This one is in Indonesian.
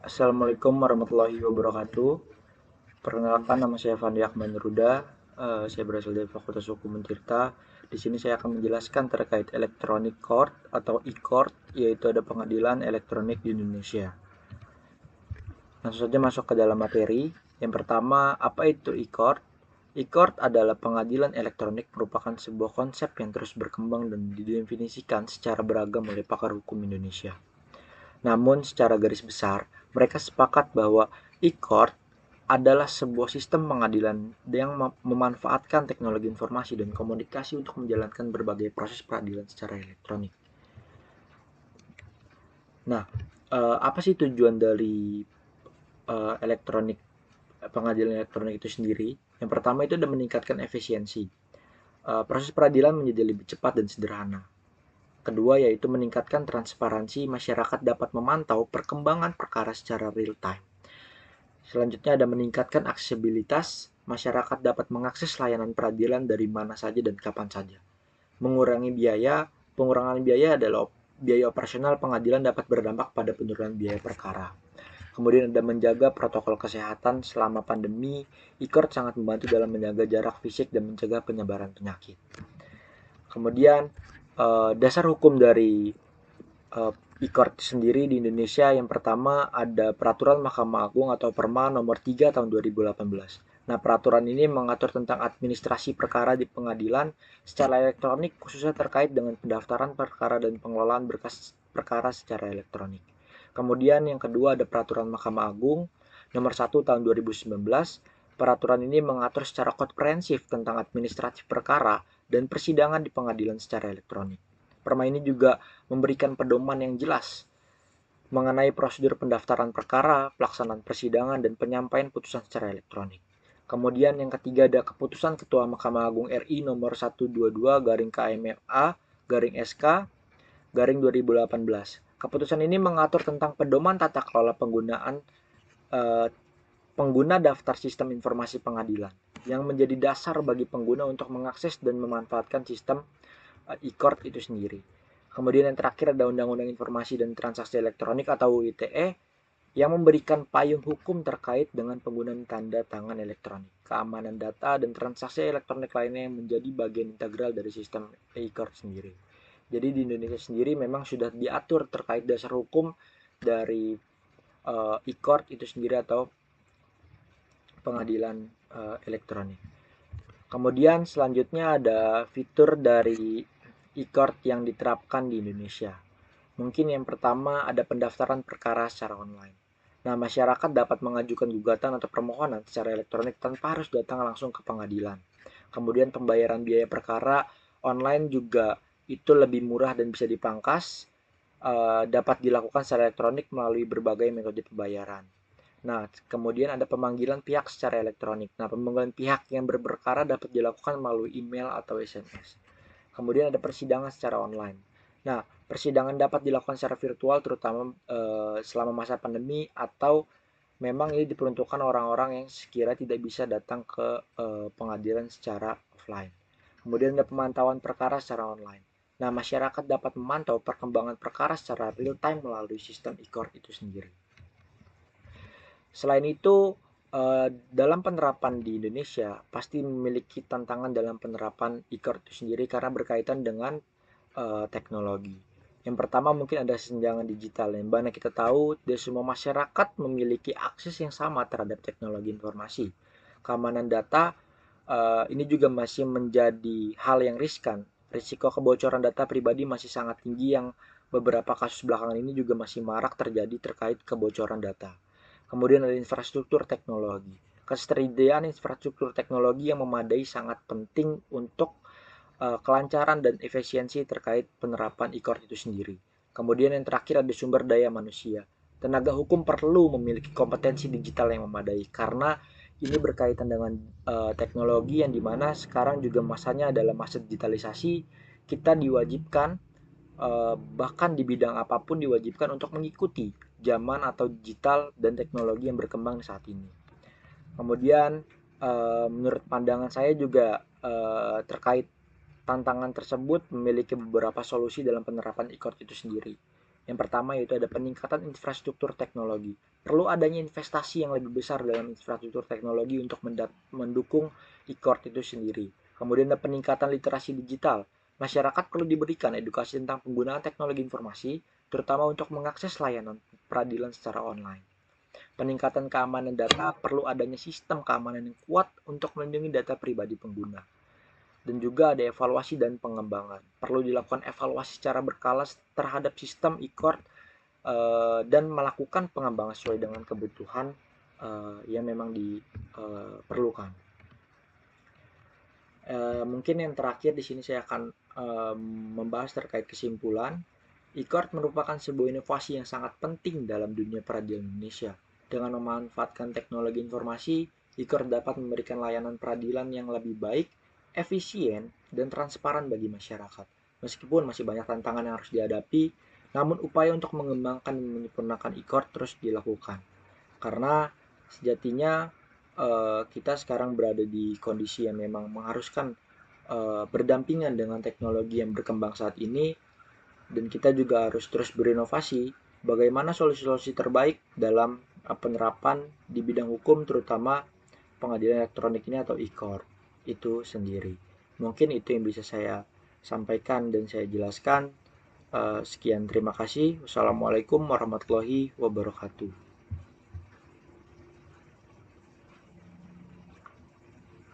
Assalamualaikum warahmatullahi wabarakatuh. Perkenalkan, nama saya Fandi Akmal Ruda. Saya berasal dari Fakultas Hukum Untirta. Di sini saya akan menjelaskan terkait Electronic Court atau e-court, yaitu ada pengadilan elektronik di Indonesia. Langsung saja masuk ke dalam materi. Yang pertama, apa itu e-court? E-court adalah pengadilan elektronik, merupakan sebuah konsep yang terus berkembang dan didefinisikan secara beragam oleh pakar hukum Indonesia. Namun secara garis besar, mereka sepakat bahwa e-court adalah sebuah sistem pengadilan yang memanfaatkan teknologi informasi dan komunikasi untuk menjalankan berbagai proses peradilan secara elektronik. Nah, apa sih tujuan dari elektronik pengadilan elektronik itu sendiri? Yang pertama itu adalah meningkatkan efisiensi. Proses peradilan menjadi lebih cepat dan sederhana. Kedua yaitu meningkatkan transparansi, masyarakat dapat memantau perkembangan perkara secara real time. Selanjutnya ada meningkatkan aksesibilitas, masyarakat dapat mengakses layanan peradilan dari mana saja dan kapan saja. Mengurangi biaya, pengurangan biaya adalah biaya operasional pengadilan dapat berdampak pada penurunan biaya perkara. Kemudian ada menjaga protokol kesehatan selama pandemi, e-court sangat membantu dalam menjaga jarak fisik dan mencegah penyebaran penyakit. Kemudian dasar hukum dari e-court sendiri di Indonesia yang pertama ada peraturan Mahkamah Agung atau Perma nomor 3 tahun 2018. Nah, peraturan ini mengatur tentang administrasi perkara di pengadilan secara elektronik khususnya terkait dengan pendaftaran perkara dan pengelolaan berkas perkara secara elektronik. Kemudian yang kedua ada peraturan Mahkamah Agung nomor 1 tahun 2019. Peraturan ini mengatur secara komprehensif tentang administratif perkara dan persidangan di pengadilan secara elektronik. Perma ini juga memberikan pedoman yang jelas mengenai prosedur pendaftaran perkara, pelaksanaan persidangan, dan penyampaian putusan secara elektronik. Kemudian yang ketiga ada keputusan Ketua Mahkamah Agung RI nomor 122 garing KMFA garing SK garing 2018. Keputusan ini mengatur tentang pedoman tata kelola penggunaan pengguna daftar sistem informasi pengadilan yang menjadi dasar bagi pengguna untuk mengakses dan memanfaatkan sistem e-court itu sendiri. Kemudian yang terakhir ada Undang-Undang Informasi dan Transaksi Elektronik atau UITE yang memberikan payung hukum terkait dengan penggunaan tanda tangan elektronik, keamanan data, dan transaksi elektronik lainnya yang menjadi bagian integral dari sistem e-court sendiri. Jadi di Indonesia sendiri memang sudah diatur terkait dasar hukum dari e-court itu sendiri atau pengadilan elektronik. Kemudian selanjutnya ada fitur dari e-court yang diterapkan di Indonesia. Mungkin yang pertama ada pendaftaran perkara secara online. Nah, masyarakat dapat mengajukan gugatan atau permohonan secara elektronik tanpa harus datang langsung ke pengadilan. Kemudian pembayaran biaya perkara online juga itu lebih murah dan bisa dipangkas, dapat dilakukan secara elektronik melalui berbagai metode pembayaran. Nah, kemudian ada pemanggilan pihak secara elektronik. Nah, pemanggilan pihak yang berperkara dapat dilakukan melalui email atau SMS. Kemudian ada persidangan secara online. Nah, persidangan dapat dilakukan secara virtual terutama selama masa pandemi atau memang ini diperuntukkan orang-orang yang sekira tidak bisa datang ke pengadilan secara offline. Kemudian ada pemantauan perkara secara online. Nah, masyarakat dapat memantau perkembangan perkara secara real time melalui sistem e-court itu sendiri. Selain itu, dalam penerapan di Indonesia pasti memiliki tantangan dalam penerapan e-court itu sendiri karena berkaitan dengan teknologi. Yang pertama mungkin ada kesenjangan digital yang mana kita tahu tidak semua masyarakat memiliki akses yang sama terhadap teknologi informasi. Keamanan data ini juga masih menjadi hal yang riskan. Risiko kebocoran data pribadi masih sangat tinggi yang beberapa kasus belakangan ini juga masih marak terjadi terkait kebocoran data. Kemudian ada infrastruktur teknologi. Ketersediaan infrastruktur teknologi yang memadai sangat penting untuk kelancaran dan efisiensi terkait penerapan e-court itu sendiri. Kemudian yang terakhir ada sumber daya manusia. Tenaga hukum perlu memiliki kompetensi digital yang memadai karena ini berkaitan dengan teknologi yang dimana sekarang juga masanya adalah masa digitalisasi. Kita diwajibkan bahkan di bidang apapun diwajibkan untuk mengikuti zaman atau digital dan teknologi yang berkembang saat ini. Kemudian menurut pandangan saya juga terkait tantangan tersebut memiliki beberapa solusi dalam penerapan e-court itu sendiri. Yang pertama yaitu ada peningkatan infrastruktur teknologi. Perlu adanya investasi yang lebih besar dalam infrastruktur teknologi untuk mendukung e-court itu sendiri. Kemudian ada peningkatan literasi digital. Masyarakat perlu diberikan edukasi tentang penggunaan teknologi informasi, terutama untuk mengakses layanan peradilan secara online. Peningkatan keamanan data, perlu adanya sistem keamanan yang kuat untuk melindungi data pribadi pengguna. Dan juga ada evaluasi dan pengembangan. Perlu dilakukan evaluasi secara berkala terhadap sistem e-court dan melakukan pengembangan sesuai dengan kebutuhan yang memang diperlukan. Mungkin yang terakhir di sini saya akan membahas terkait kesimpulan. E-court merupakan sebuah inovasi yang sangat penting dalam dunia peradilan Indonesia. Dengan memanfaatkan teknologi informasi, e-court dapat memberikan layanan peradilan yang lebih baik, efisien, dan transparan bagi masyarakat. Meskipun masih banyak tantangan yang harus dihadapi, namun upaya untuk mengembangkan dan menyempurnakan e-court terus dilakukan. Karena sejatinya kita sekarang berada di kondisi yang memang mengharuskan berdampingan dengan teknologi yang berkembang saat ini, dan kita juga harus terus berinovasi bagaimana solusi-solusi terbaik dalam penerapan di bidang hukum, terutama pengadilan elektronik ini atau e-court itu sendiri. Mungkin itu yang bisa saya sampaikan dan saya jelaskan. Sekian, terima kasih. Wassalamualaikum warahmatullahi wabarakatuh.